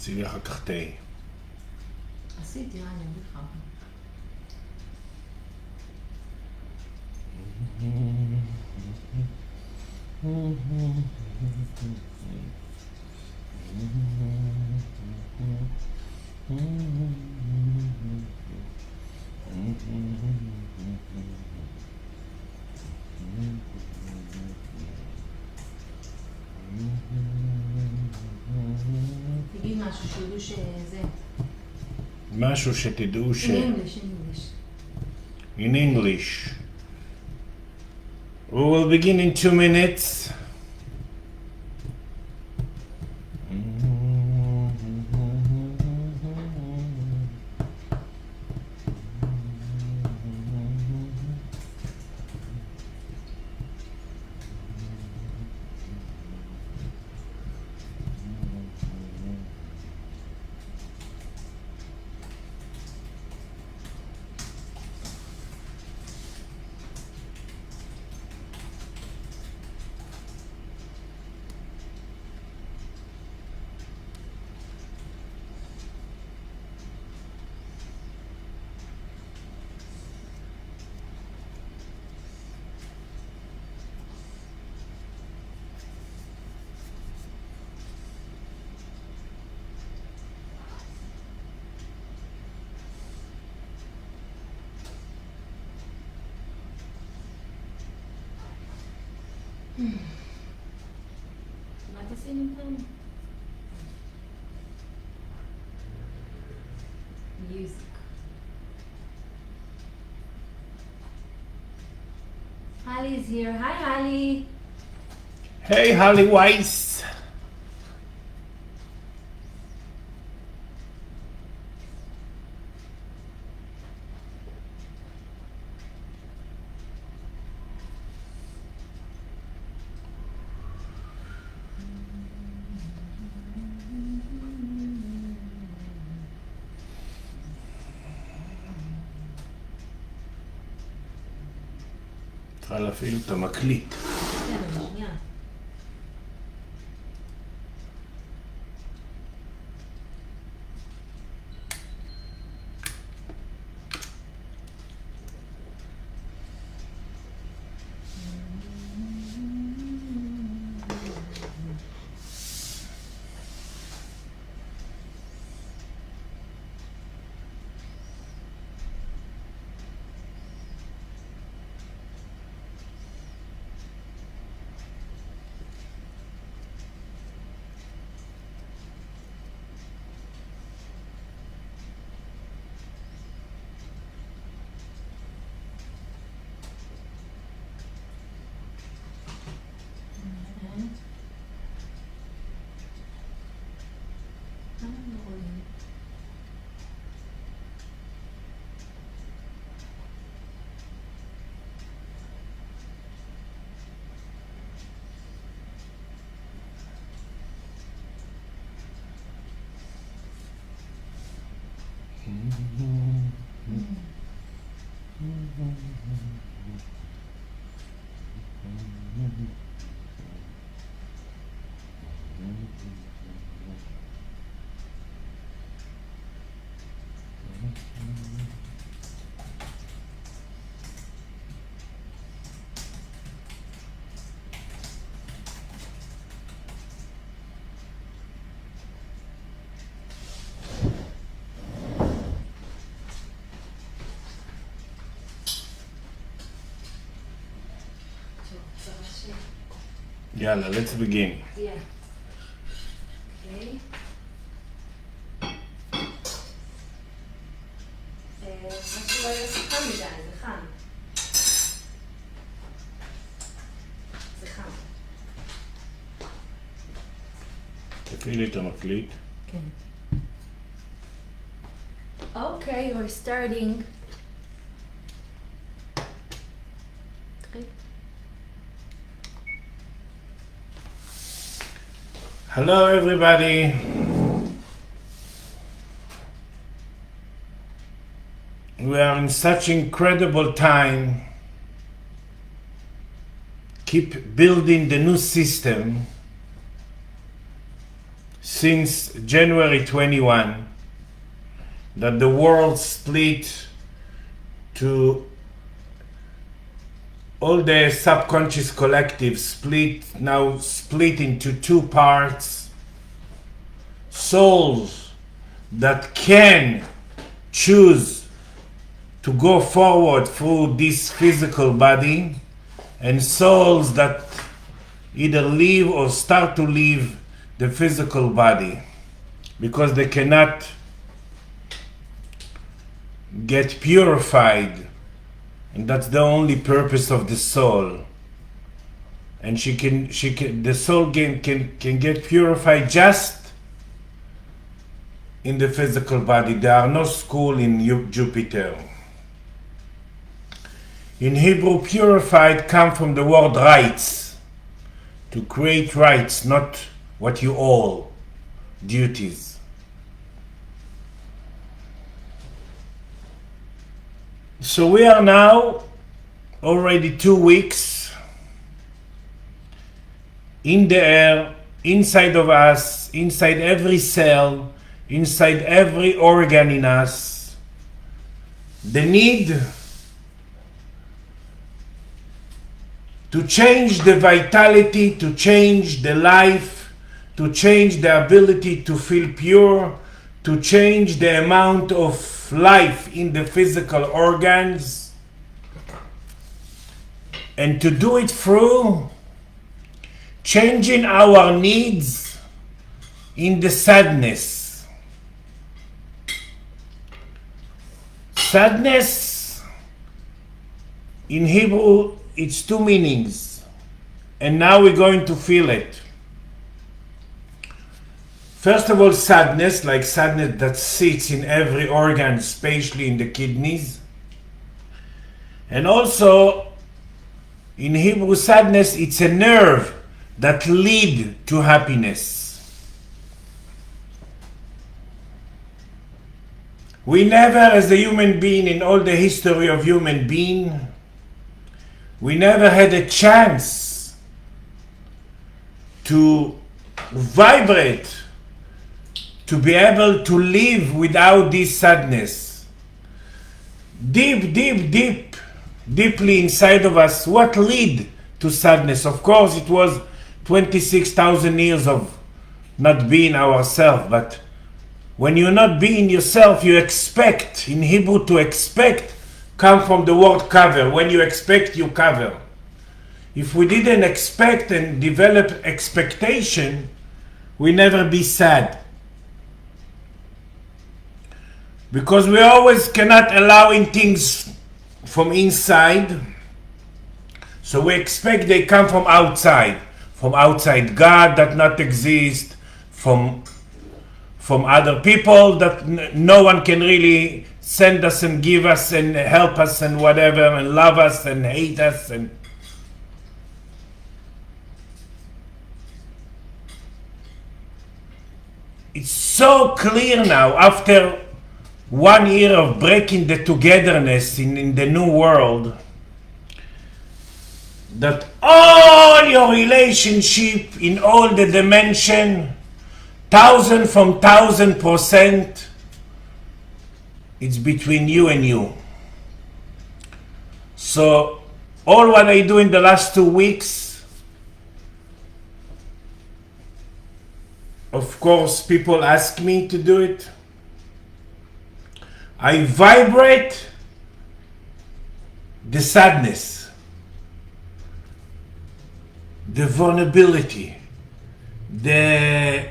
עשיתי אחר כך תה. עשיתי, אני אגיד לך. תגיד משהו שידעו שזה... משהו שתדעו ש... In English. In English. We will begin in 2 minutes. מה תעשים איתנו? Music. Holly is here. Hi, Holly. Hey, Holly Weiss. צריכה להפעיל את המקליט. כן, שנייה. Yalla, let's begin. Yeah. Okay. משהו לא יהיה חם מדי, זה חם. זה חם. תפעילי את המקליט. כן. Okay, we're starting. Hello everybody. We are in such incredible time. Keep building the new system since January 21 that the world split to all the subconscious collectives split into two parts. Souls that can choose to go forward through this physical body, and souls that either leave or start to leave the physical body because they cannot get purified. And that's the only purpose of the soul. And the soul can get purified just in the physical body. There are no school in Jupiter. In Hebrew, purified come from the word rights. To create rights, not what you owe, duties. So we are now already 2 weeks in the air, inside of us, inside every cell, inside every organ in us. The need to change the vitality, to change the life, to change the ability to feel pure, to change the amount of life in the physical organs, and to do it through changing our needs in the sadness. Sadness in Hebrew, it's two meanings, and now we're going to feel it. First of all, sadness, like sadness that sits in every organ, especially in the kidneys. And also, in Hebrew, sadness, it's a nerve that leads to happiness. We never, as a human being, in all the history of human being, we never had a chance to vibrate, to be able to live without this sadness. Deeply inside of us, what lead to sadness? Of course, it was 26,000 years of not being ourselves, but when you're not being yourself, you expect. In Hebrew, to expect come from the word cover. When you expect, you cover. If we didn't expect and develop expectation, we never be sad. Because we always cannot allow in things from inside, so we expect they come from outside God that not exist, from other people that no one can really send us and give us and help us and whatever, and love us and hate us. And it's so clear now after 1 year of breaking the togetherness in the new world, that all your relationship in all the dimension, 1,000%, it's between you and you. So all what I do in the last 2 weeks, of course people ask me to do it. I vibrate the sadness, the vulnerability, the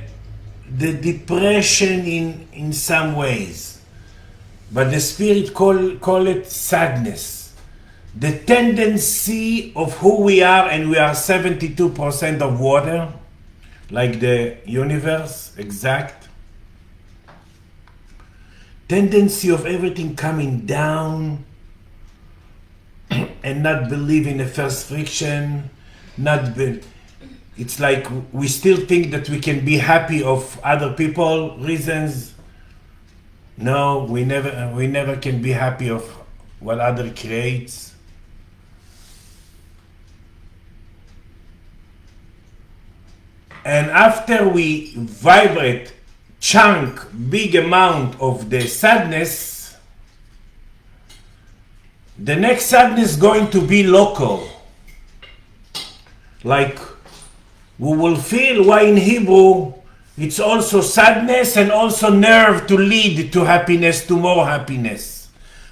depression in some ways, but the spirit call it sadness, the tendency of who we are, and we are 72% of water, like the universe, exact tendency of everything coming down and not believe in the first friction, it's like we still think that we can be happy of other people reasons. No, we never can be happy of what other creates. And after we vibrate big amount of the sadness, the next sadness is going to be local. Like we will feel why in Hebrew it's also sadness and also nerve to lead to happiness, to more happiness.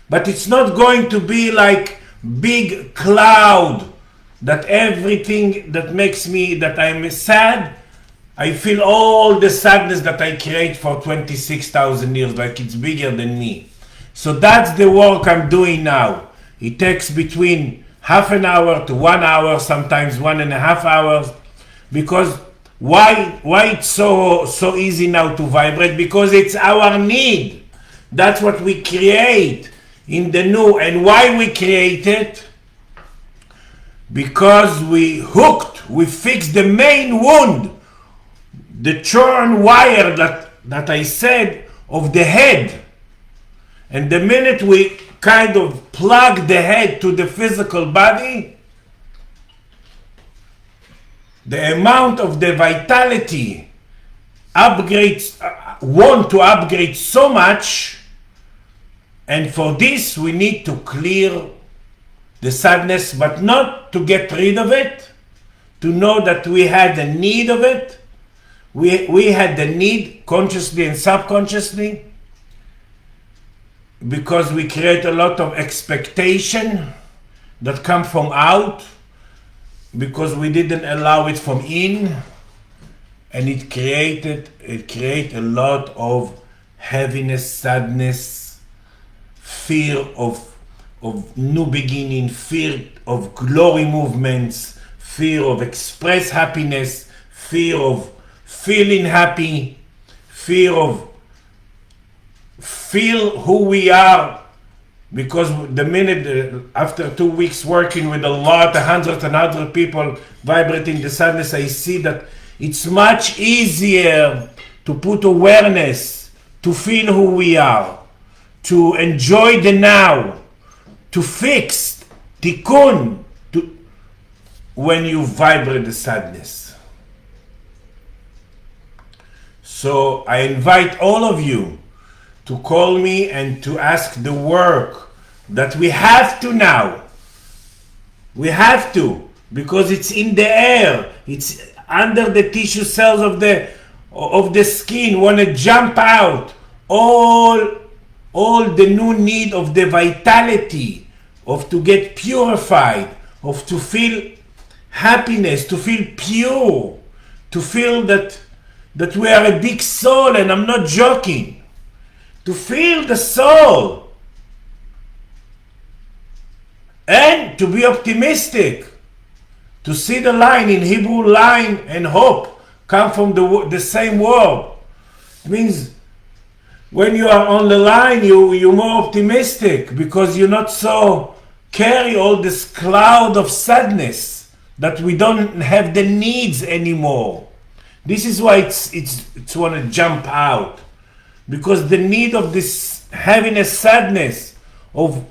But it's not going to be like big cloud that everything that makes me that I'm sad, I feel all the sadness that I create for 26,000 years, like it's bigger than me. So that's the work I'm doing now. It takes between half an hour to 1 hour, sometimes 1.5 hours. Because why it's so easy now to vibrate? Because it's our need. That's what we create in the new. And why we create it? Because we fixed the main wound, the churn wire that I said of the head. And the minute we kind of plug the head to the physical body, the amount of the vitality want to upgrade so much, and for this we need to clear the sadness, but not to get rid of it, to know that we had the need of it. We had the need consciously and subconsciously, because we create a lot of expectation that come from out, because we didn't allow it from in, and it created a lot of heaviness, sadness, fear of new beginning, fear of glory movements, fear of express happiness, fear of feeling happy, fear of feel who we are. Because the minute after 2 weeks working with hundreds and hundreds of people vibrating the sadness, I see that it's much easier to put awareness, to feel who we are, to enjoy the now, to fix, tikkun, when you vibrate the sadness. So I invite all of you to call me and to ask the work that we have to now. We have to, because it's in the air. It's under the tissue cells of the skin. Want to jump out. All the new need of the vitality, of to get purified, of to feel happiness, to feel pure, to feel that we are a big soul, and I'm not joking. To feel the soul and to be optimistic, to see the line in Hebrew, line and hope come from the same word. It means when you are on the line, you're more optimistic, because you're not so carry all this cloud of sadness that we don't have the needs anymore. This is why it's want to jump out. because the need of this heaviness, sadness, of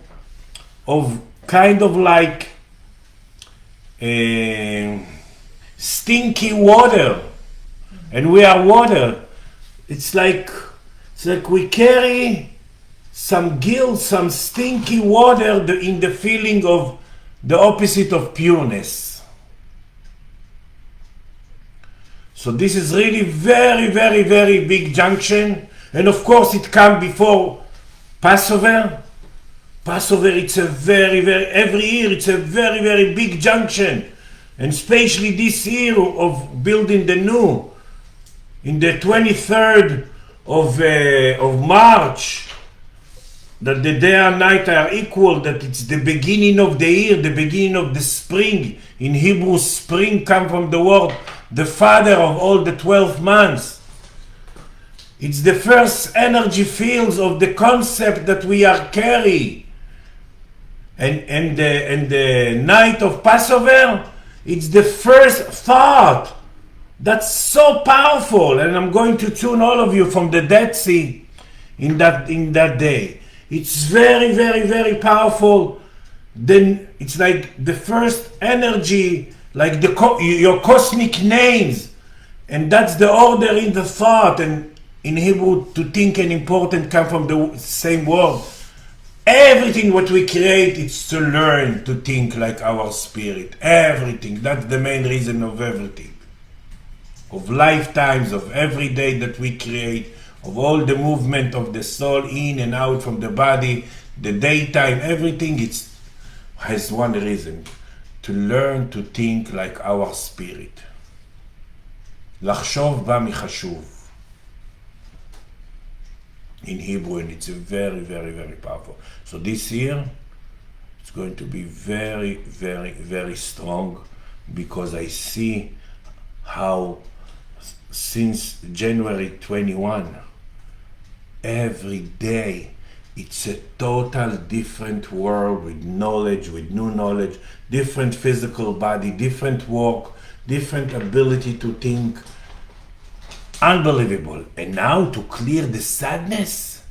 kind of like stinky water, and we are water. It's like we carry some guilt, some stinky water in the feeling of the opposite of pureness. So this is really very, very, very big junction. And of course it comes before Passover. Passover, it's a very, very, every year it's a very, very big junction. And especially this year of building the new. In the 23rd of March, that the day and night are equal, that it's the beginning of the year, the beginning of the spring. In Hebrew, spring comes from the word, the father of all the 12 months. It's the first energy fields of the concept that we are carrying. And the night of Passover, it's the first thought. That's so powerful. And I'm going to tune all of you from the Dead Sea in that day. It's very, very, very powerful. Then it's like the first energy, like your cosmic names. And that's the order in the thought. And in Hebrew, to think and important come from the same word. Everything what we create is to learn to think like our spirit. Everything. That's the main reason of everything. Of lifetimes, of every day that we create, of all the movement of the soul in and out from the body, the daytime, everything has one reason. To learn to think like our spirit. לחשוב בא מחשוב. In Hebrew, and it's very, very, very powerful. So this year, it's going to be very, very, very strong, because I see how since January 21, every day, it's a total different world with knowledge, with new knowledge, different physical body, different work, different ability to think. Unbelievable. And now to clear the sadness,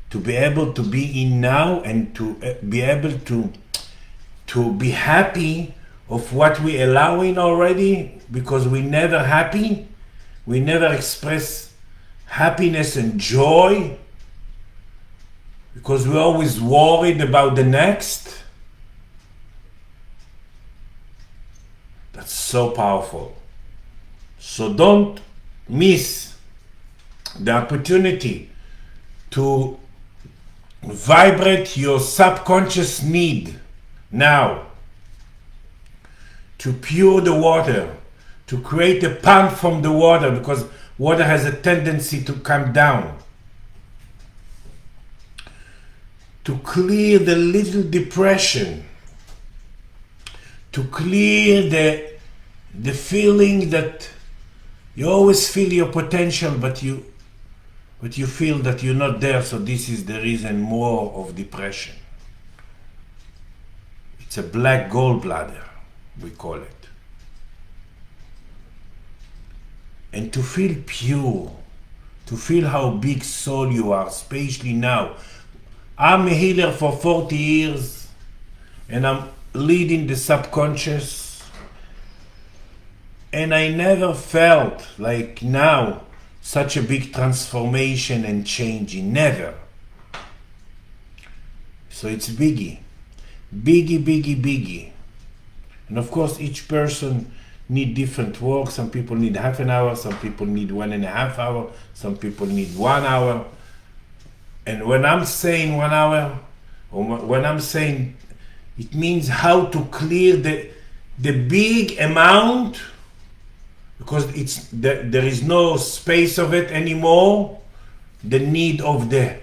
to be able to be in now and to be able to be happy of what we allow in already, because we never happy, we never express happiness and joy, because we're always worried about the next. That's so powerful. So don't miss the opportunity to vibrate your subconscious need now, to pure the water, to create a pump from the water, because water has a tendency to come down, to clear the little depression, to clear the feeling that you always feel your potential, but you feel that you're not there. So this is the reason more of depression. It's a black gallbladder, we call it. And to feel pure, to feel how big soul you are, especially now. I'm a healer for 40 years, and I'm leading the subconscious. And I never felt like now such a big transformation and changing. Never. So it's biggie. Biggie, biggie, biggie. And of course each person need different work. Some people need half an hour, some people need 1.5 hours, some people need 1 hour. And when I'm saying 1 hour, or when I'm saying, it means how to clear the big amount, because there is no space of it anymore. The need of the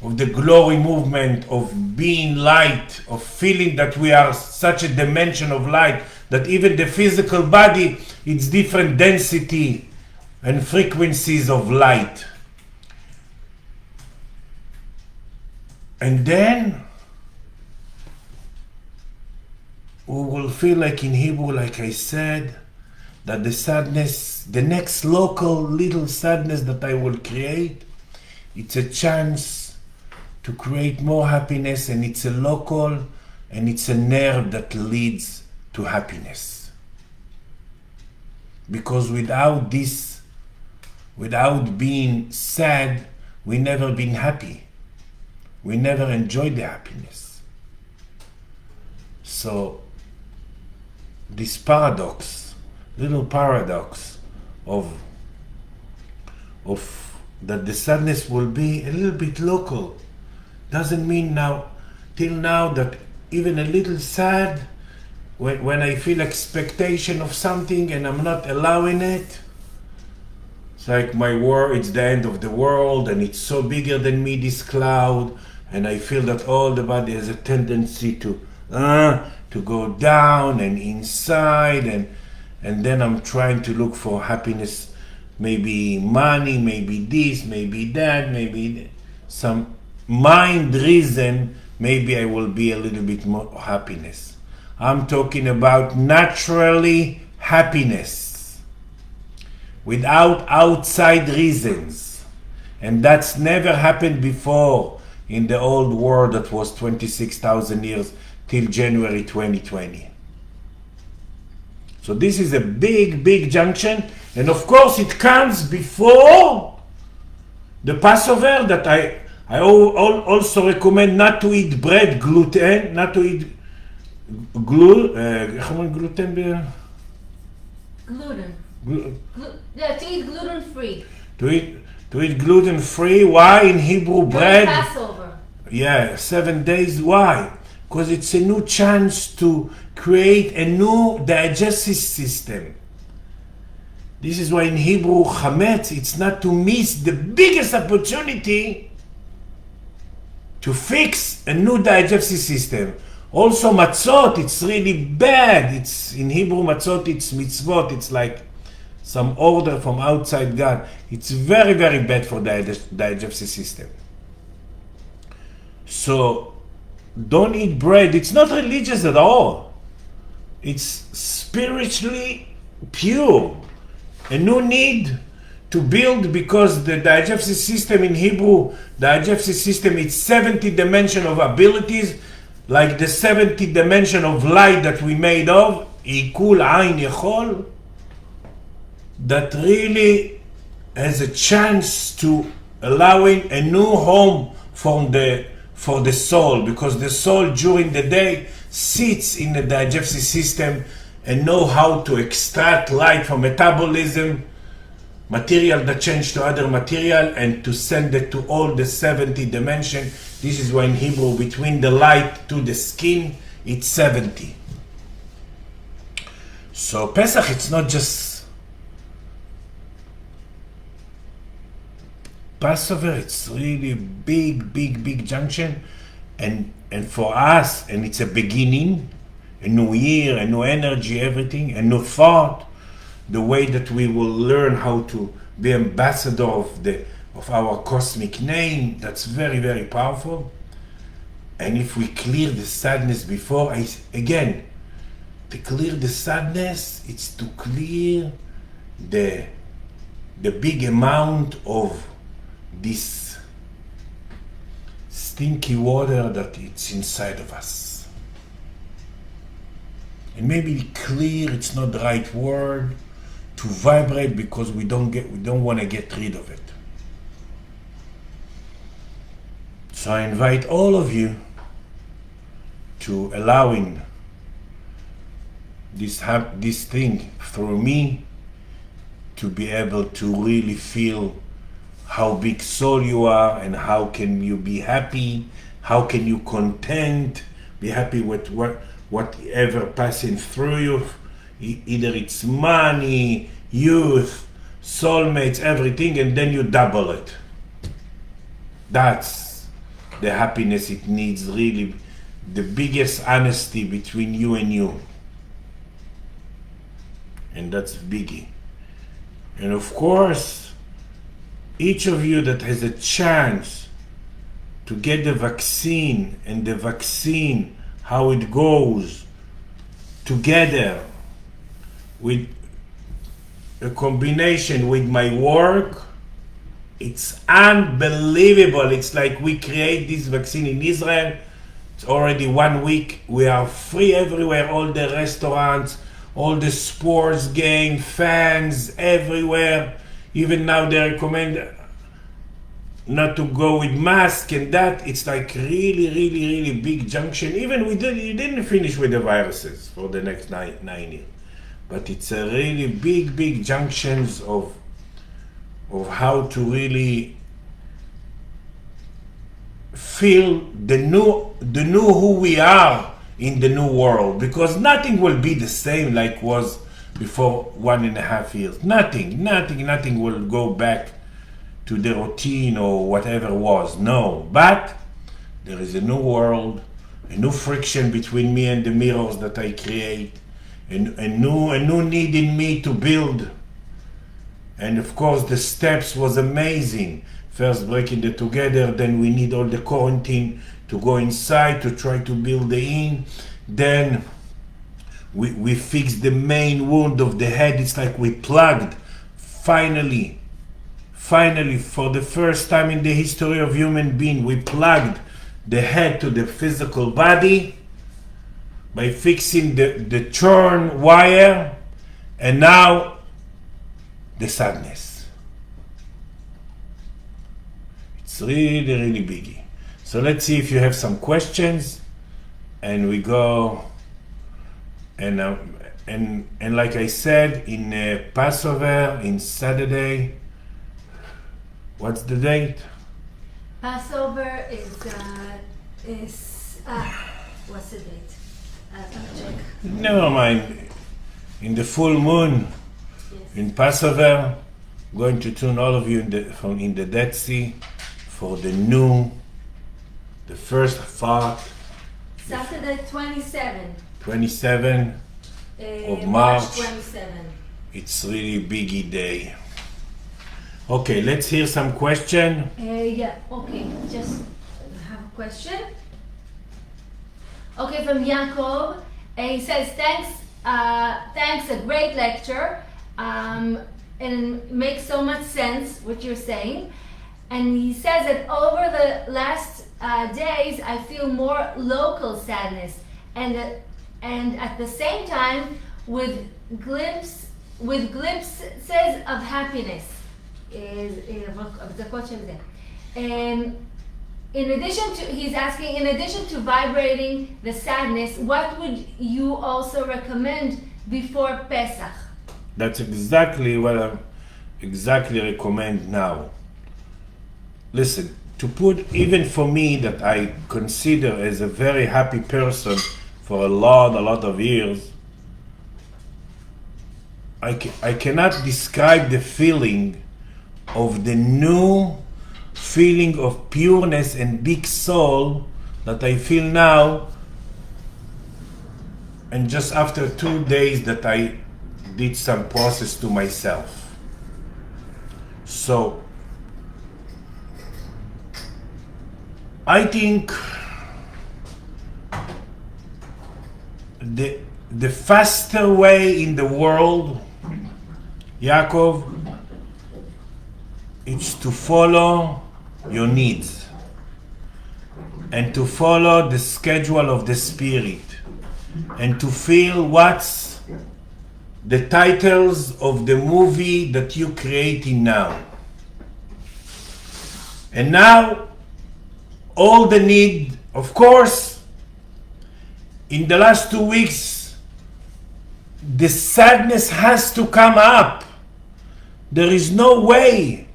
glory movement, of being light, of feeling that we are such a dimension of light, that even the physical body, it's different density and frequencies of light. And then we will feel like in Hebrew, like I said, that the sadness, the next local little sadness that I will create, It's a chance to create more happiness, and it's a local and it's a nerve that leads to happiness. Because without this, without being sad, we never been happy. We never enjoyed the happiness. So this paradox, little paradox of that the sadness will be a little bit local, doesn't mean now, till now, that even a little sad, when I feel expectation of something and I'm not allowing it, it's like my world, it's the end of the world and it's so bigger than me, this cloud, and I feel that all the body has a tendency to go down and inside, and then I'm trying to look for happiness, maybe money, maybe this, maybe that, maybe some mind reason, maybe I will be a little bit more happiness. I'm talking about naturally happiness without outside reasons, and that's never happened before in the old world that was 26,000 years till January 2020. So this is a big junction, and of course it comes before the Passover, that I also recommend not to eat bread, gluten, not to eat gluten. Yeah, to eat gluten free. To eat gluten free. Why in Hebrew bread? Passover. Yeah, 7 days. Why? Because it's a new chance to create a new digestive system. This is why in Hebrew chametz, it's not to miss the biggest opportunity to fix a new digestive system. Also matzot, it's really bad. It's in Hebrew matzot, it's mitzvot. It's like some order from outside God. It's very bad for the digestive system. So don't eat bread. It's not religious at all. It's spiritually pure. A new need to build, because the digestive system in Hebrew, digestive system, it's 70 dimension of abilities, like the 70 dimension of light that we made of, Ikul Ain Yechol, that really has a chance to allowing a new home for the soul, because the soul during the day sits in the digestive system and know how to extract light from metabolism, material that change to other material, and to send it to all the 70 dimension. This is why in Hebrew, between the light to the skin, it's 70. So Pesach, it's not just Passover, it's really big junction, and for us, and it's a beginning, a new year, a new energy, everything, a new thought, the way that we will learn how to be ambassador of our cosmic name. That's very powerful. And if we clear the sadness before, again, to clear the sadness, it's to clear the big amount of this stinky water that it's inside of us. And maybe clear, it's not the right word, to vibrate, because we don't want to get rid of it. So I invite all of you to allowing this thing through me to be able to really feel how big soul you are, and how can you be happy, how can you content, be happy with whatever passing through you, either it's money, youth, soulmates, everything, and then you double it. That's the happiness it needs, really, the biggest honesty between you and you. And that's biggie. And of course, each of you that has a chance to get the vaccine, and the vaccine, how it goes together with a combination with my work, It's unbelievable. It's like we create this vaccine in Israel. It's already 1 week. We are free everywhere. All the restaurants, all the sports game, fans everywhere. Even now they recommend not to go with mask and that. It's like really big junction. Even you didn't finish with the viruses for the next nine years. But it's a really big junctions of how to really feel the new who we are in the new world, because nothing will be the same like was before 1.5 years. Nothing will go back to the routine or whatever was. No, but there is a new world, a new friction between me and the mirrors that I create, a new need in me to build. And of course the steps was amazing. First breaking it together, then we need all the quarantine to go inside to try to build the in. Then we fixed the main wound of the head. It's like we plugged, finally, for the first time in the history of human being, we plugged the head to the physical body by fixing the churn wire, and now the sadness. It's really biggie. So let's see if you have some questions, and we go. And like I said, in Passover, in Saturday, what's the date? Passover is what's the date? I'll check. Never mind. In the full moon, Yes. in Passover, going to tune all of you in the Dead Sea for the first part. Saturday 27 of March March. 27. It's really biggie day. Okay, let's hear some question. Yeah, okay, just have a question. Okay, from Yaakov. He says, thanks, a great lecture. And it makes so much sense what you're saying. And he says that over the last days, I feel more local sadness, and at the same time with glimpses of happiness. And he's asking, in addition to vibrating the sadness, what would you also recommend before Pesach? That's exactly what I recommend now. Listen, to put, even for me that I consider as a very happy person for a lot of years, I cannot describe the feeling of the new feeling of pureness and big soul that I feel now, and just after 2 days that I did some process to myself. So I think the faster way in the world, Yaakov, it's to follow your needs and to follow the schedule of the spirit and to feel what's the titles of the movie that you're creating now. And now all the need, of course, in the last 2 weeks, the sadness has to come up. There is no way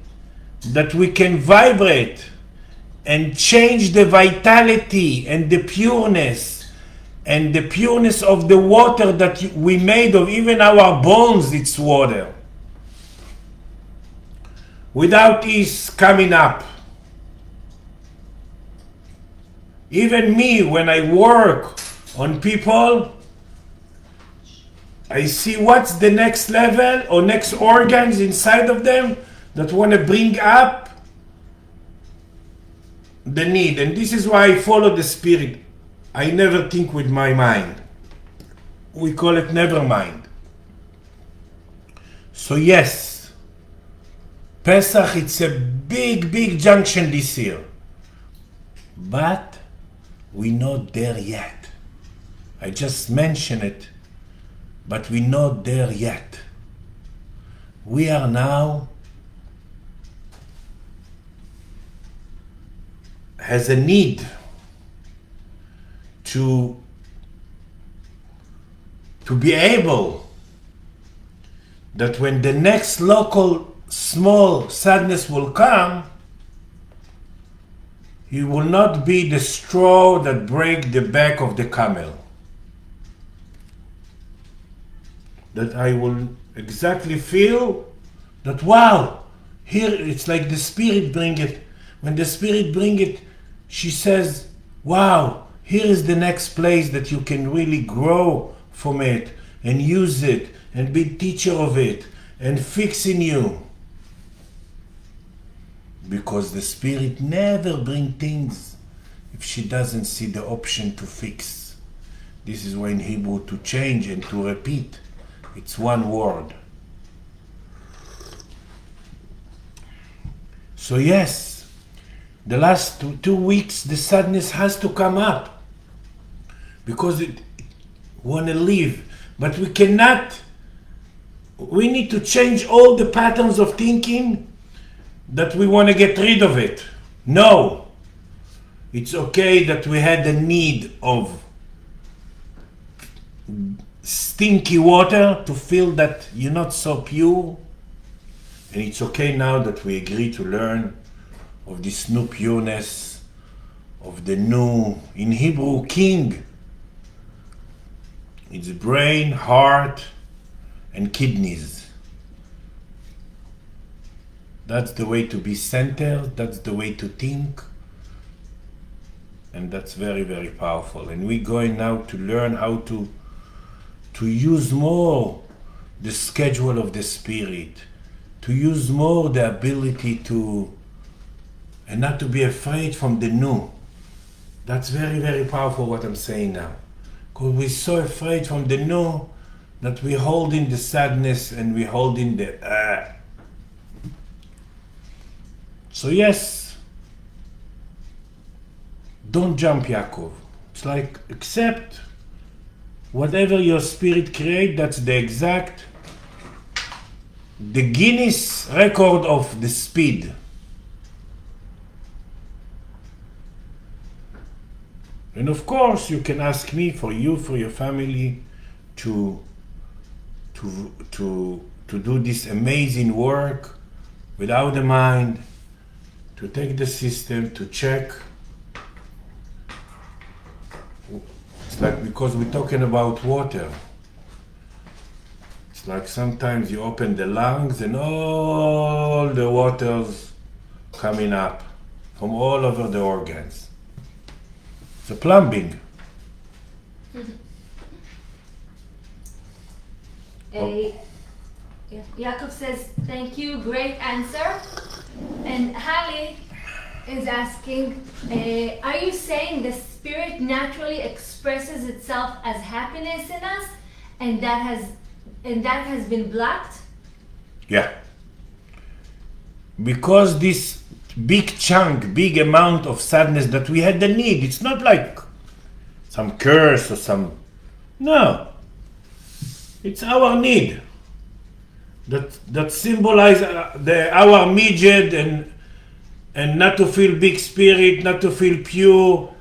that we can vibrate and change the vitality and the pureness of the water that we made of. Even our bones, it's water, without this coming up. Even me, when I work on people, I see what's the next level or next organs inside of them that want to bring up the need. And this is why I follow the spirit. I never think with my mind. We call it never mind. So yes, Pesach, it's a big junction this year. But we're not there yet. I just mentioned it, but we're not there yet. We are now has a need to be able that when the next local small sadness will come, it will not be the straw that breaks the back of the camel. That I will exactly feel that, wow, here it's like the Spirit bring it. When the Spirit bring it, she says, wow, here is the next place that you can really grow from it and use it and be teacher of it and fix in you. Because the Spirit never bring things if she doesn't see the option to fix. This is why in Hebrew to change and to repeat, it's one word. So yes, the last 2 weeks the sadness has to come up because it want to leave. But we cannot, we need to change all the patterns of thinking that we want to get rid of it. No, it's okay that we had the need of stinky water to feel that you're not so pure. And it's okay now that we agree to learn of this new pureness, of the new, in Hebrew, king. It's brain, heart, and kidneys. That's the way to be centered, that's the way to think. And that's very powerful. And we're going now to learn how to use more the schedule of the Spirit, to use more the ability to, and not to be afraid from the new. That's very powerful what I'm saying now. Because we're so afraid from the new that we're holding the sadness and we're holding the So yes, don't jump, Yaakov. It's like accept whatever your spirit create, that's the exact, the Guinness record of the speed. And of course, you can ask me for you, for your family, to do this amazing work without the mind, to take the system, to check. It's like, because we're talking about water. It's like sometimes you open the lungs and all the water's coming up from all over the organs. It's a plumbing. Yaakov says, thank you, great answer. And Hali is asking, are you saying the Spirit naturally expresses itself as happiness in us, and that has been blocked? Yeah. Because this big amount of sadness that we had the need, it's not like some curse or some, no. It's our need that symbolize our midget and not to feel big spirit, not to feel pure,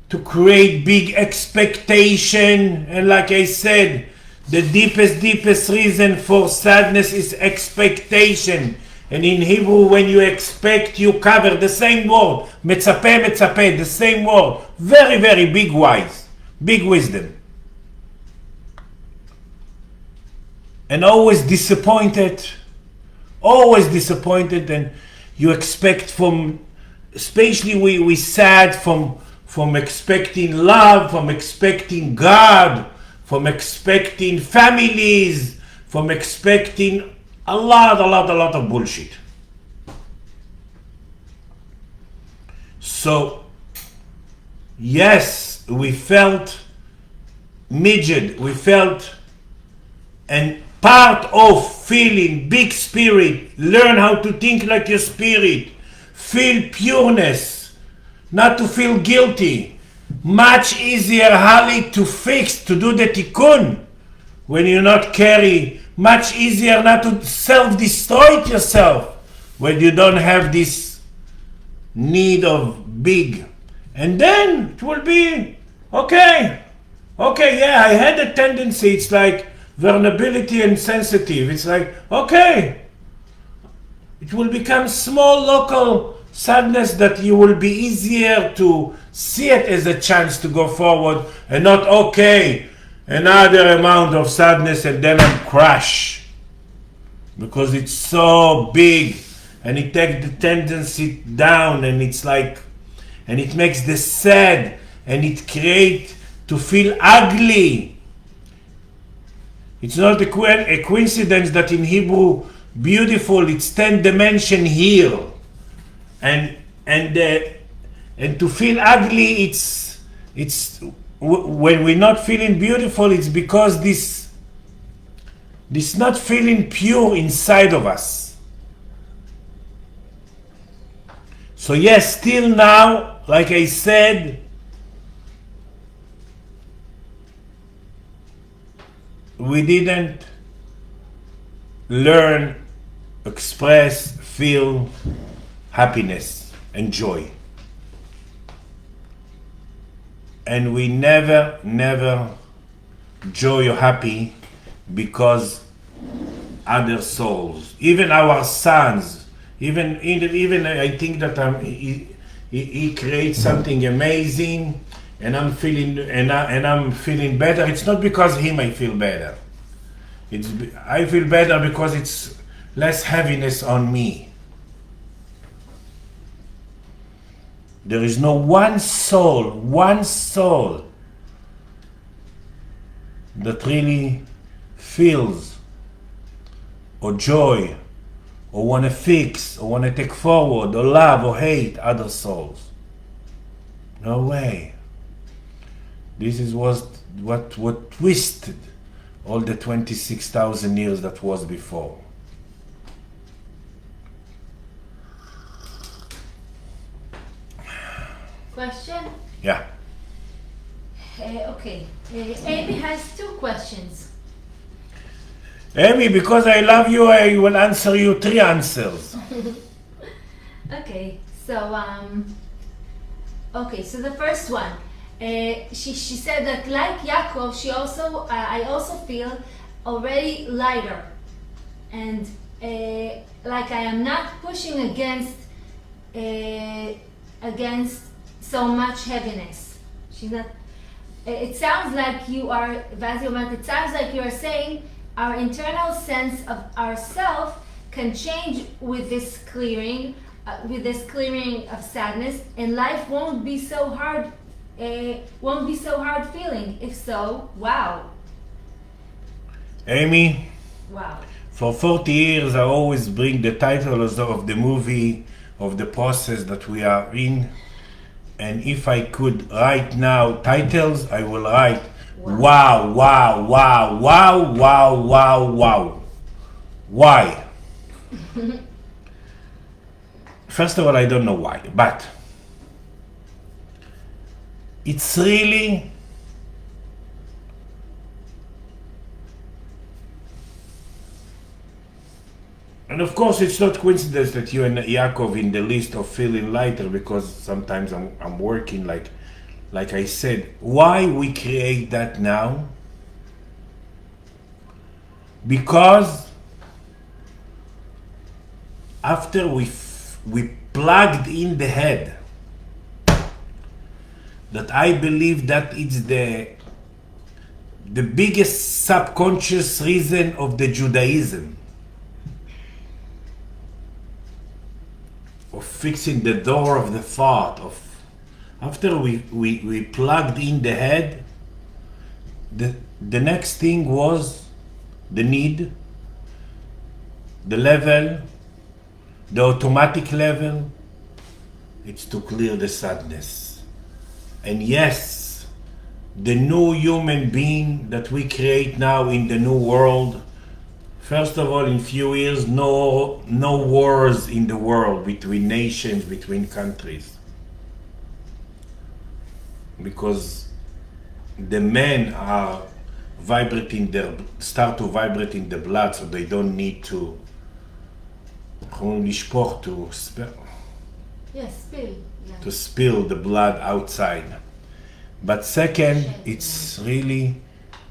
to create big expectation. And like I said, the deepest reason for sadness is expectation. And in Hebrew, when you expect, you cover the same word, מצפה, the same word. Very big wise, big wisdom. And always disappointed, and you expect from, especially we sad from expecting love, from expecting God, from expecting families, from expecting a lot of bullshit. So yes, we felt midget, we felt, and part of feeling, big spirit. Learn how to think like your spirit. Feel pureness, not to feel guilty. Much easier, Holly, to fix, to do the tikkun when you not carry. Much easier not to self-destroy it yourself when you don't have this need of big. And then it will be okay. Okay, yeah, I had a tendency. It's like vulnerability and sensitive. It's like, okay. It will become small local sadness that you will be easier to see it as a chance to go forward and not, okay, another amount of sadness and then I'm crash. Because it's so big and it takes the tendency down and it's like, and it makes the sad and it creates to feel ugly. It's not a coincidence that in Hebrew, beautiful, it's 10 dimension here. And to feel ugly, it's when we're not feeling beautiful, it's because this not feeling pure inside of us. So yes, still now, like I said, we didn't learn, express, feel happiness and joy. And we never joy or happy because other souls, even our sons, even I think that he creates something amazing, and I'm feeling better. It's not because him I feel better. I feel better because it's less heaviness on me. There is no one soul that really feels or joy or want to fix or want to take forward or love or hate other souls. No way. This is what twisted all the 26,000 years that was before. Question? Yeah. Okay. Amy has two questions. Amy, because I love you, I will answer you 3 answers. Okay. So so the first one, she said that like Yaakov, I also feel already lighter, and like I am not pushing against so much heaviness. She's not. It sounds like you are, it sounds like you are saying our internal sense of ourself can change with this clearing of sadness, and life won't be so hard feeling. If so, wow. Amy, Wow. for 40 years I always bring the titles of the movie, of the process that we are in. And if I could write now titles, I will write wow, wow, wow, wow, wow, wow, wow. Why? First of all, I don't know why, but it's really and of course, it's not coincidence that you and Yaakov in the list of feeling lighter, because sometimes I'm working like I said. Why we create that now? Because after we plugged in the head that I believe that it's the biggest subconscious reason of the Judaism. Of fixing the door of the thought of after we plugged in the head, the next thing was the need, the level, the automatic level. It's to clear the sadness. And yes, the new human being that we create now in the new world First of all, in few years, no wars in the world between nations, between countries, because the men are start to vibrate in the blood, so they don't need to Yes, spill. Yeah. to spill the blood outside. But second, it's really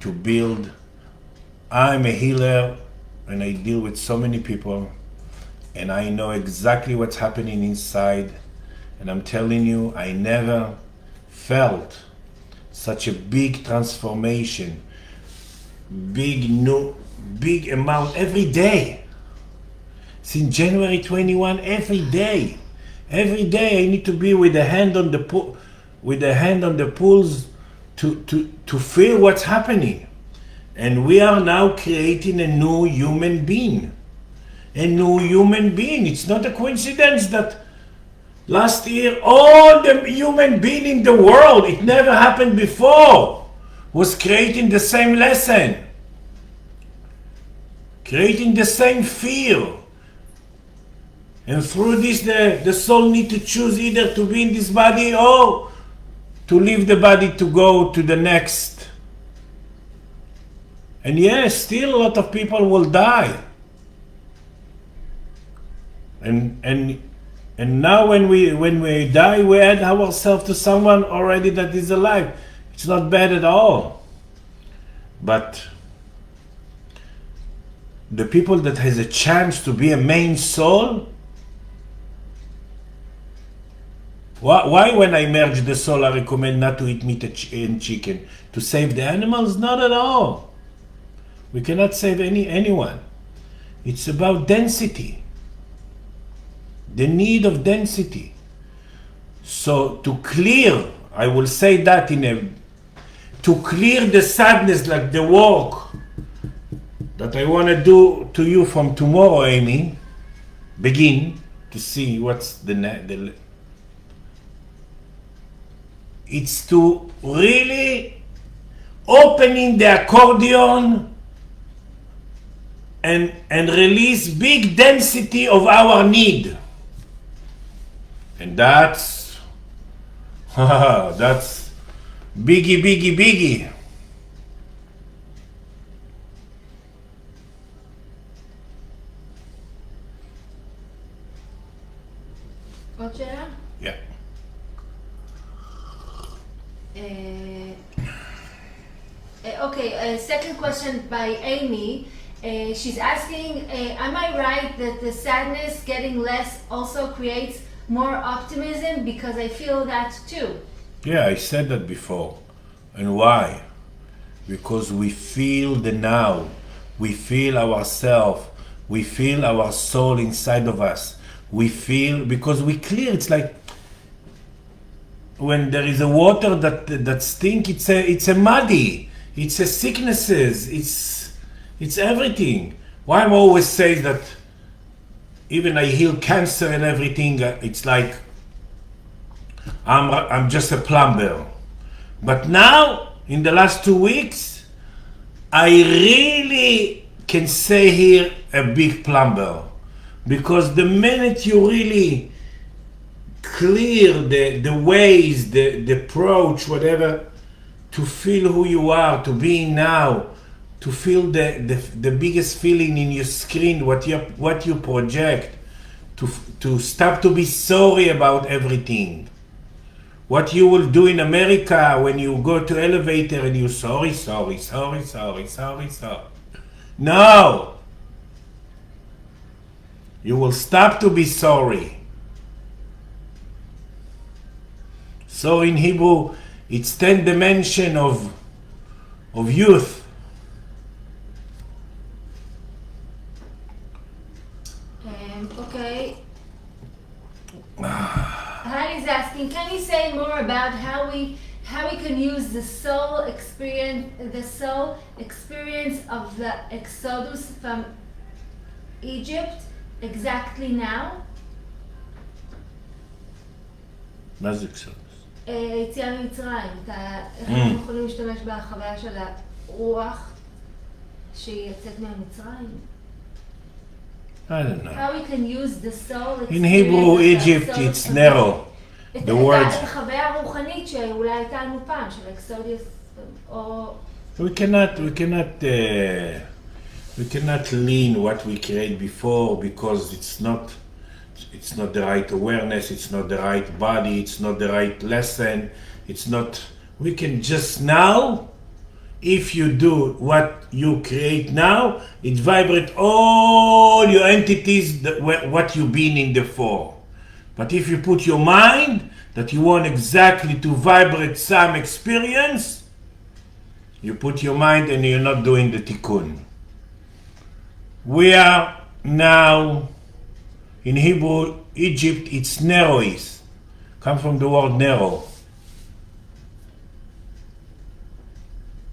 to build. I'm a healer and I deal with so many people and I know exactly what's happening inside, and I'm telling you, I never felt such a big transformation, big amount every day. Since January 21, every day I need to be with a hand on the pulse to feel what's happening. And we are now creating a new human being. It's not a coincidence that last year all the human being in the world, it never happened before, was creating the same lesson, creating the same fear. And through this, the soul need to choose either to be in this body or to leave the body to go to the next. And yes, still a lot of people will die. And now when we die, we add ourselves to someone already that is alive. It's not bad at all. But the people that has a chance to be a main soul, why when I merge the soul I recommend not to eat meat and chicken? To save the animals? Not at all. We cannot save anyone. It's about density. The need of density. So to clear, I will say that to clear the sadness, like the work that I want to do to you from tomorrow, Amy, begin to see what's the it's to really opening the accordion and release big density of our need. And that's biggie. עוד שאלה? Yeah. Okay, second question by Amy. She's asking, am I right that the sadness getting less also creates more optimism? Because I feel that too. Yeah, I said that before. And why? Because we feel the now. We feel ourselves. We feel our soul inside of us. We feel, because we clear, it's like when there is a water that stink, it's a muddy. It's a sicknesses. It's everything. Why I'm always saying that even I heal cancer and everything, it's like I'm just a plumber. But now, in the last 2 weeks, I really can say here a big plumber. Because the minute you really clear the ways, the approach, whatever, to feel who you are, to be now, to feel the biggest feeling in your screen, what you project, to stop to be sorry about everything. What you will do in America when you go to elevator and you sorry. No! You will stop to be sorry. So in Hebrew, it's 10 dimension of youth. Okay. Hani's asking, can you say more about how we can use the soul experience of the Exodus from Egypt exactly now? מה זה קצת? יציאה ממצרים, איך אנחנו יכולים להשתמש בחוויה של הרוח שהיא יוצאת מהמצרים? I don't know. How we can use the soul In Hebrew, experience, Egypt, soul it's experience. narrow. את The words. החוויה הרוחנית שאולי הייתה לנו פעם, של אקסודיוס, או... We cannot lean what we create before because it's not the right awareness, it's not the right body, it's not the right lesson, it's not. We can just now, if you do what you create now, it vibrates all your entities what you've been in before. But if you put your mind that you want exactly to vibrate some experience, you put your mind and you're not doing the tikkun. We are now in Hebrew, Egypt, it's narrow-is. Come from the word narrow.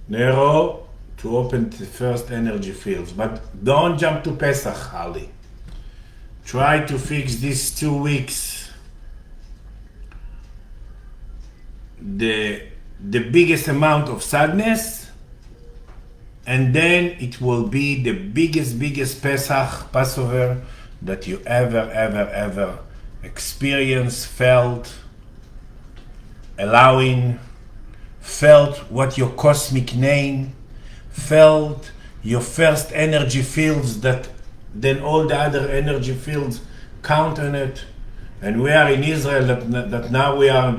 Narrow to open the first energy fields. But don't jump to Pesach, Harley. Try to fix these 2 weeks. The biggest amount of sadness, and then it will be the biggest Passover that you ever experienced, felt, allowing, felt what your cosmic name, felt your first energy fields that then all the other energy fields count on it. And we are in Israel that now we are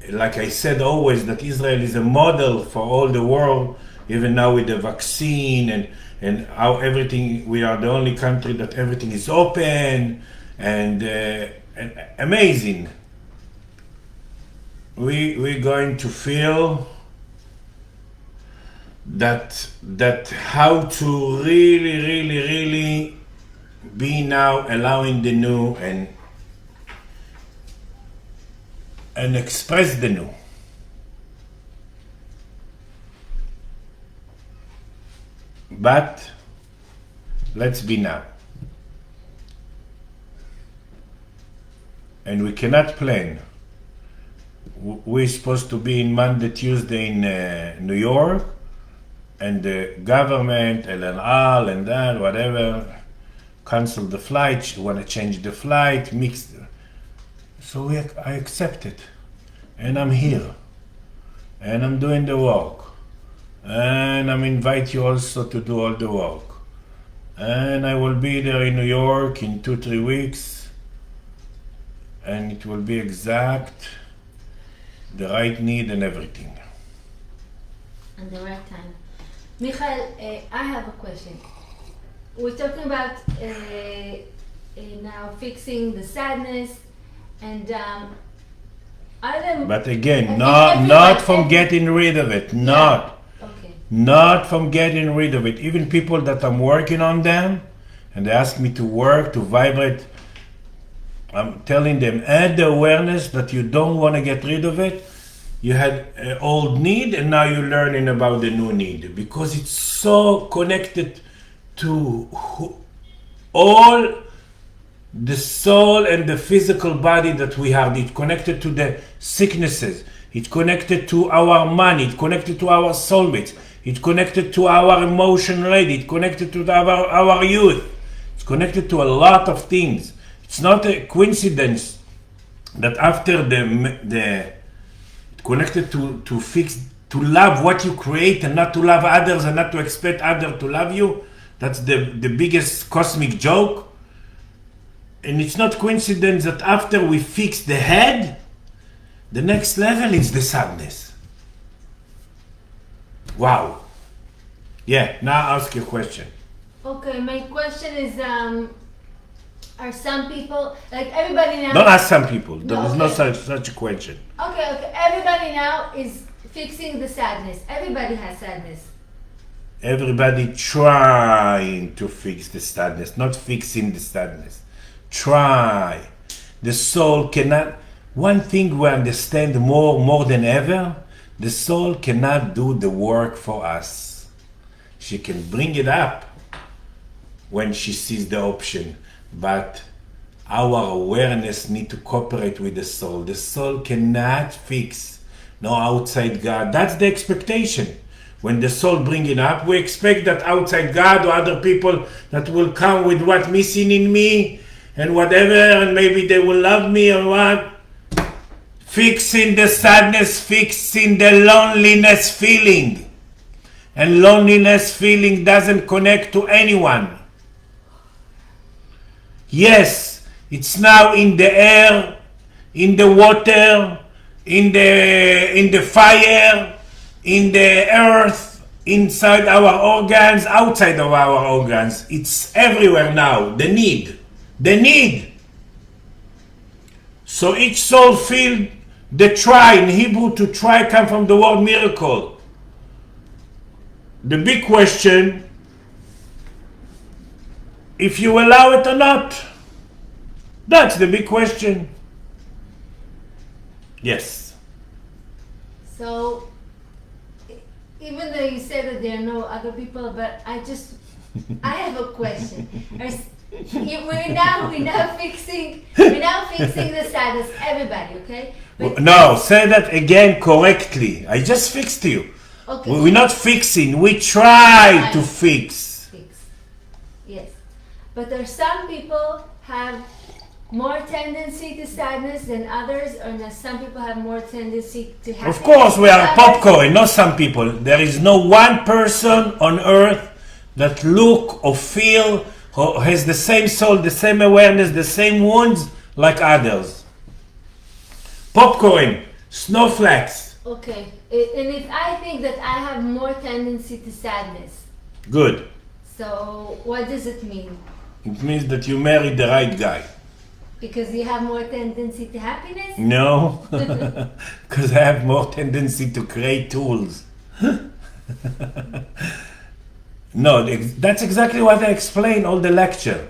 like I said always, that Israel is a model for all the world, even now with the vaccine and how everything, we are the only country that everything is open and amazing. We're going to feel that how to really be now allowing the new and express the new. But let's be now. And we cannot plan. We're supposed to be in Monday, Tuesday in New York, and the government, LNR, and that, whatever, cancel the flight, want to change the flight, mix. So I accept it. And I'm here. And I'm doing the work. And I'm invite you also to do all the work. And I will be there in New York in 2-3 weeks. And it will be exact, the right need and everything. And the right time. Michael, I have a question. We're talking about now fixing the sadness and but again, not from getting rid of it. Not from getting rid of it. Even people that I'm working on them and they ask me to work, to vibrate, I'm telling them, add the awareness that you don't want to get rid of it. You had an old need and now you're learning about the new need, because it's so connected to all the soul and the physical body that we have. It's connected to the sicknesses. It's connected to our money. It's connected to our soulmates. It's connected to our emotion rate. It's connected to our youth. It's connected to a lot of things. It's not a coincidence that after the connected to fix, to love what you create and not to love others and not to expect others to love you. That's the biggest cosmic joke. And it's not coincidence that after we fix the head, the next level is the sadness. Wow. Yeah, now ask your question. Okay, my question is, are some people, like everybody now... Don't ask some people. No, There's no such a question. Okay, everybody now is fixing the sadness. Everybody has sadness. Everybody trying to fix the sadness, not fixing the sadness. Try. The soul cannot. One thing we understand more than ever, the soul cannot do the work for us. She can bring it up when she sees the option, but our awareness need to cooperate with the soul. The soul cannot fix no outside God. That's the expectation. when the soul bring it up, we expect that outside God or other people that will come with what missing in me and whatever, and maybe they will love me or what. Fixing the sadness, fixing the loneliness feeling. And loneliness feeling doesn't connect to anyone. Yes, it's now in the air, in the water, in the fire, in the earth, inside our organs, outside of our organs. It's everywhere now. The need. The need. So each soul feel the try. In Hebrew, to try come from the word miracle. The big question, if you allow it or not. That's the big question. Yes. So, even though you said that there are no other people, but I have a question. We're now fixing the sadness, everybody, okay? But No, say that again correctly. I just fixed you. okay. We're not fixing. We try to fix. Yes, but there are some people have more tendency to sadness than others, or some people have more tendency to happiness. Of course, we are popcorn, not some people. There is no one person on earth that look or feel or has the same soul, the same awareness, the same wounds like others. Popcorn, snowflakes. Okay, and if I think that I have more tendency to sadness, Good. so what does it mean? It means that you married the right guy. Because you have more tendency to happiness? No, because I have more tendency to create tools. No, that's exactly what I explained all the lecture.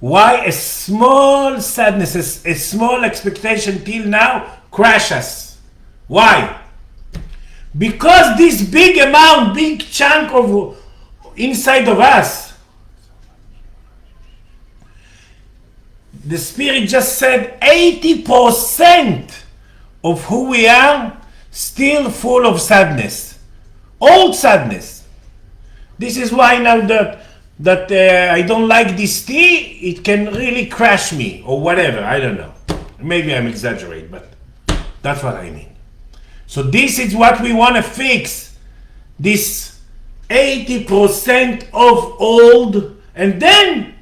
Why a small sadness, a small expectation till now crash us. Why? Because this big amount, big chunk of inside of us, the Spirit just said 80% of who we are still full of sadness. Old sadness. This is why now that I don't like this tea, it can really crash me or whatever. I don't know. Maybe I'm exaggerating, but that's what I mean. So this is what we want to fix. This 80% of old, and then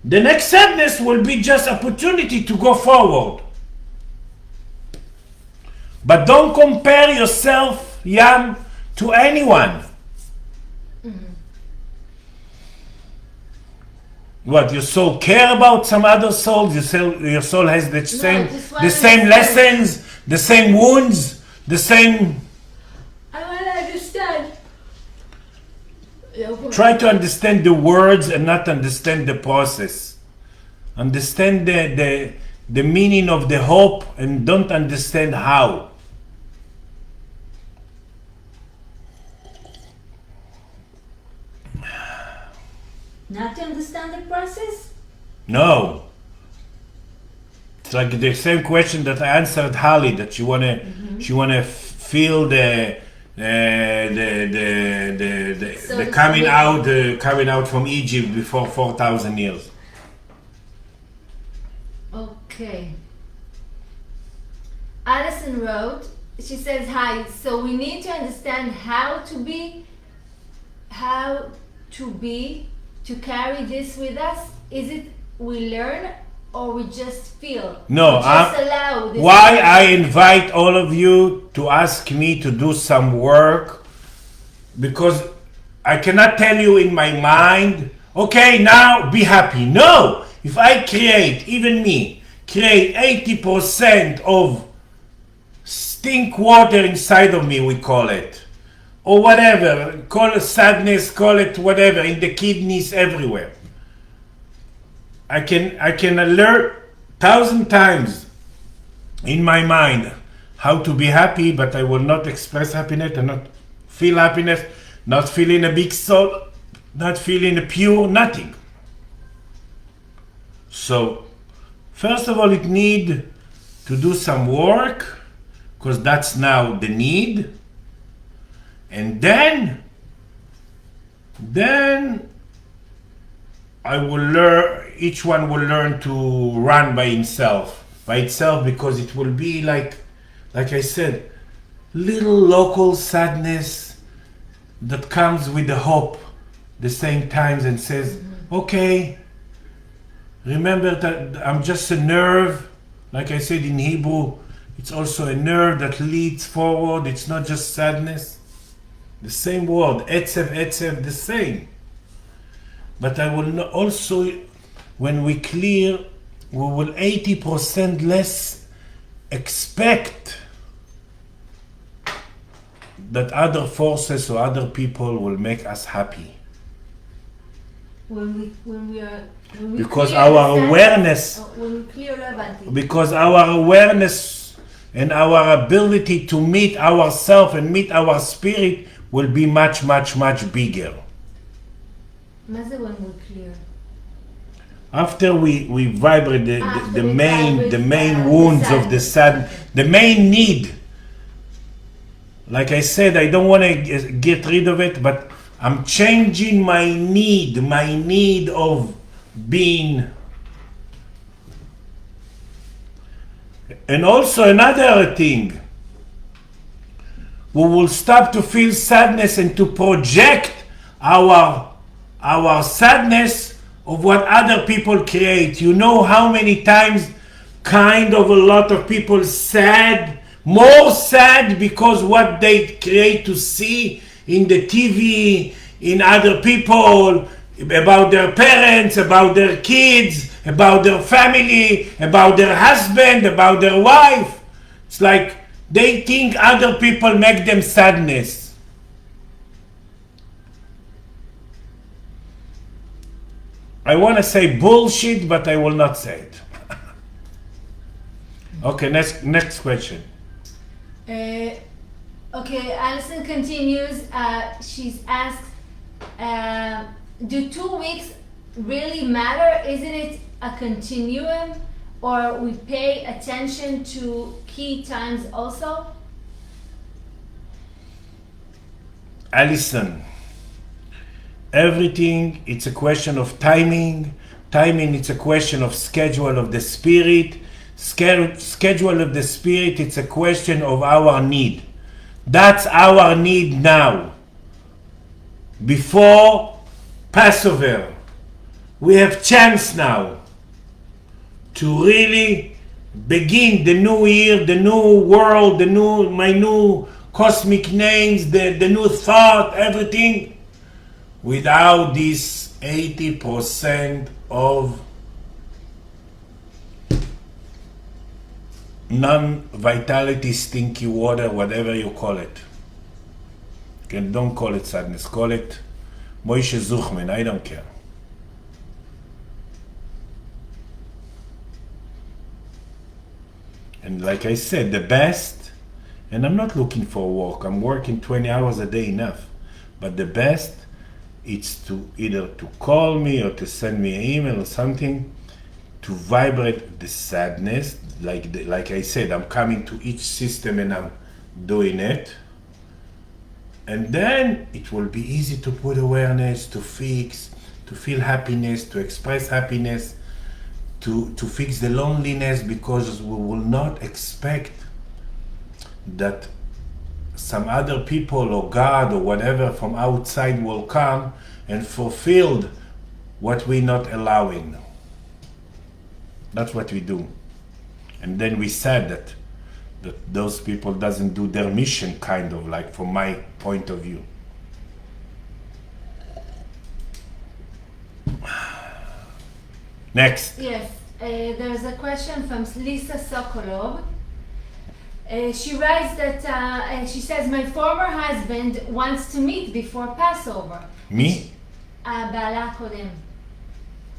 the next sadness will be just opportunity to go forward. But don't compare yourself, Yam, to anyone. What, your soul care about some other souls? Your soul has the same lessons, the same wounds, the same... I want to understand. Try to understand the words and not understand the process. Understand the meaning of the hope and don't understand how. Not to understand the process? No. It's like the same question that I answered Holly, that she wanna feel the coming out from Egypt before 4,000 years. Okay. Addison wrote, she says, hi, so we need to understand how to carry this with us. Is it we learn or we just feel? No, we just allow this. Why I invite all of you to ask me to do some work, because I cannot tell you in my mind, okay, now be happy. No, if I create, even me, create 80% of stink water inside of me, we call it, or whatever, call it sadness, call it whatever, in the kidneys, everywhere. I can learn 1,000 times in my mind how to be happy, but I will not express happiness and not feel happiness, not feeling a big soul, not feeling a pure nothing. So, first of all, it need to do some work, because that's now the need. And then I will learn, each one will learn to run by itself, because it will be like I said, little local sadness that comes with the hope the same times and says, okay, remember that I'm just a nerve. Like I said in Hebrew, it's also a nerve that leads forward. It's not just sadness. The same word, etzev, the same. But I will also, when we clear, we will 80% less expect that other forces or other people will make us happy. When we Because clear our the awareness, when we clear the advantage. because our awareness and our ability to meet ourselves and meet our spirit will be much, much, much bigger. מה זה when we clear? After we vibrate the After we main vibrate the main the wounds of the sadness. the main need. Like I said, I don't want to get rid of it, but I'm changing my need of being. And also another thing, we will stop to feel sadness and to project our sadness of what other people create. You know how many times kind of a lot of people sad, more sad because what they create to see in the TV, in other people, about their parents, about their kids, about their family, about their husband, about their wife. It's like they think other people make them sadness. I want to say bullshit, but I will not say it. Okay, next question. Okay, Alison continues. She's asked, do 2 weeks really matter? Isn't it a continuum? Or we pay attention to key times also? Alison, everything, it's a question of timing. Timing, it's a question of schedule of the spirit. Schedule of the spirit, it's a question of our need. That's our need now. Before Passover, we have chance now to really begin the new year, the new world, my new cosmic names, the new thought, everything, without this 80% of non-vitality, stinky water, whatever you call it. Okay, don't call it sadness, call it Moshe Zuchman, I don't care. And like I said, the best, and I'm not looking for work, I'm working 20 hours a day enough, but the best, it's to either to call me or to send me an email or something, to vibrate the sadness, like I said, I'm coming to each system and I'm doing it. And then it will be easy to put awareness, to fix, to feel happiness, to express happiness, to fix the loneliness, because we will not expect that some other people or God or whatever from outside will come and fulfill what we're not allowing. That's what we do. And then we said that those people doesn't do their mission, kind of, like, from my point of view. Next. Yes, there's a question from Lisa Sokolov. She writes that, she says, my former husband wants to meet before Passover. Me? בעלה הקודם.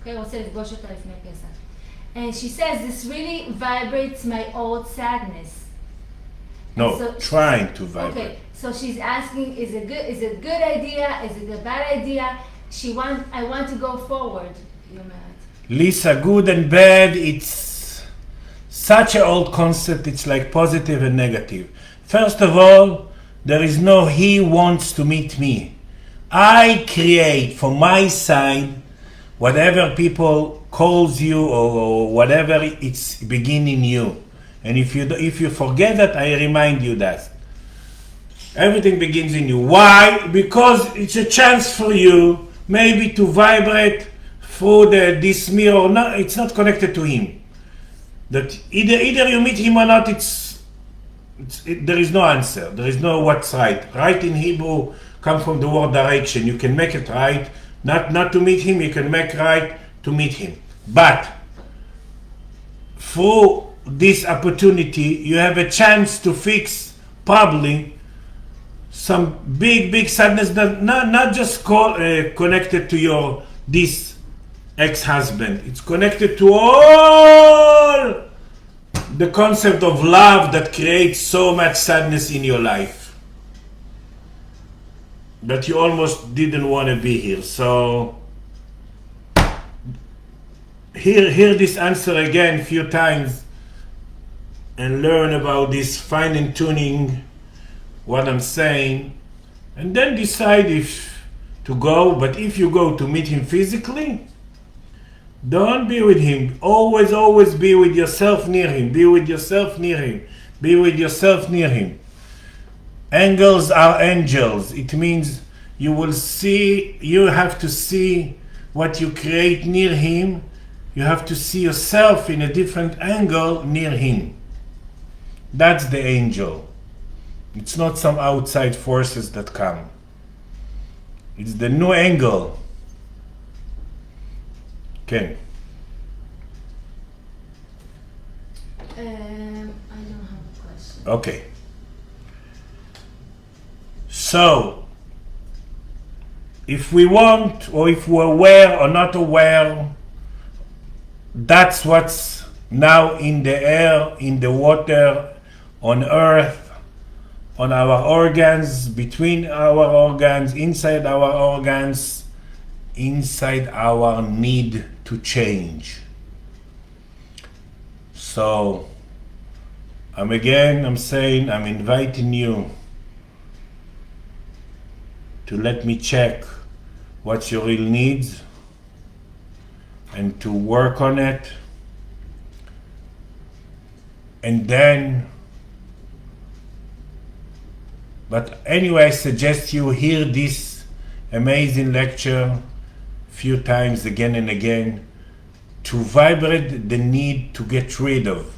רוצה לפגוש אותה לפני פסח. And she says, this really vibrates my old sadness. No, so trying to vibrate. Okay, so she's asking, is it a good idea? Is it a bad idea? I want to go forward. Lisa, good and bad, it's such an old concept, it's like positive and negative. First of all, There is no he wants to meet me. I create from my side whatever people calls you or whatever it's beginning you. And if you forget that, I remind you that everything begins in you. Why? Because it's a chance for you maybe to vibrate through this mirror. No, it's not connected to him. That either you meet him or not. There is no answer. There is no what's right. Right in Hebrew come from the word direction. You can make it right, not to meet him. You can make right to meet him. But through this opportunity, you have a chance to fix probably some big sadness that not just connected to this ex-husband. It's connected to all the concept of love that creates so much sadness in your life that you almost didn't want to be here. So hear this answer again a few times and learn about this fine tuning what I'm saying, and then decide if to go. But if you go to meet him physically, don't be with him. Always be with yourself near him. Be with yourself near him. Be with yourself near him. Angels are angels. It means you have to see what you create near him. You have to see yourself in a different angle near him. That's the angel. It's not some outside forces that come. It's the new angle. Okay. I don't have a question. Okay. So, if we want, or if we're aware or not aware, that's what's now in the air, in the water, on earth, on our organs, between our organs, inside our organs, inside our need to change. So, I'm inviting you to let me check what's your real needs and to work on it. And then, but anyway, I suggest you hear this amazing lecture a few times again and again to vibrate the need to get rid of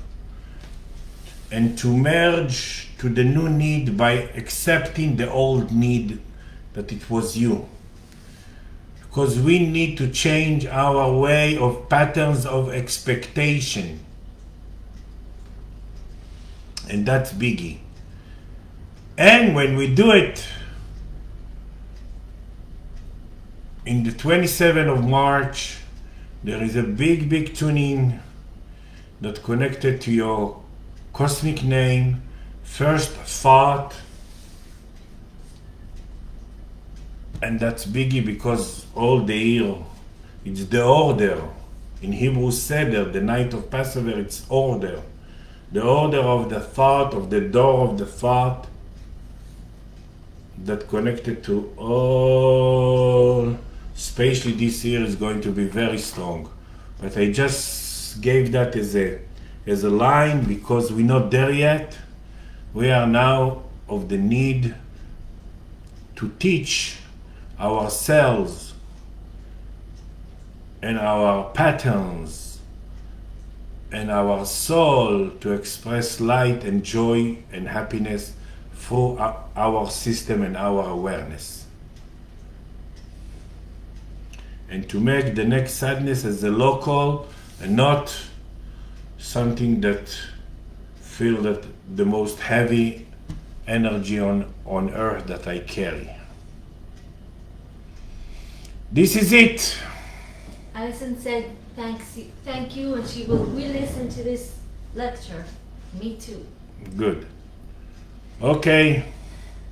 and to merge to the new need by accepting the old need that it was you. Because we need to change our way of patterns of expectation. And that's biggie. And when we do it in the 27th of March, there is a big tuning that connected to your cosmic name, first thought. And that's biggie because all the year, it's the order. In Hebrew Seder, the night of Passover, it's order. The order of the thought, of the door of the thought that connected to all, especially this year is going to be very strong. But I just gave that as a line because we're not there yet. We are now of the need to teach ourselves and our patterns and our soul to express light and joy and happiness through our system and our awareness. And to make the next sadness as a local and not something that feel that the most heavy energy on earth that I carry. This is it. Alison said thank you, and she will re-listen to this lecture. Me too. Good. Okay.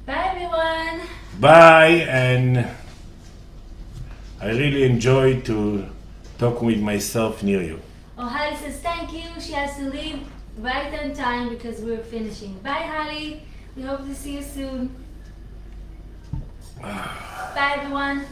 Bye everyone. Bye, and I really enjoyed to talk with myself near you. Oh, Holly says thank you. She has to leave right on time because we're finishing. Bye, Holly. We hope to see you soon. Bye, everyone.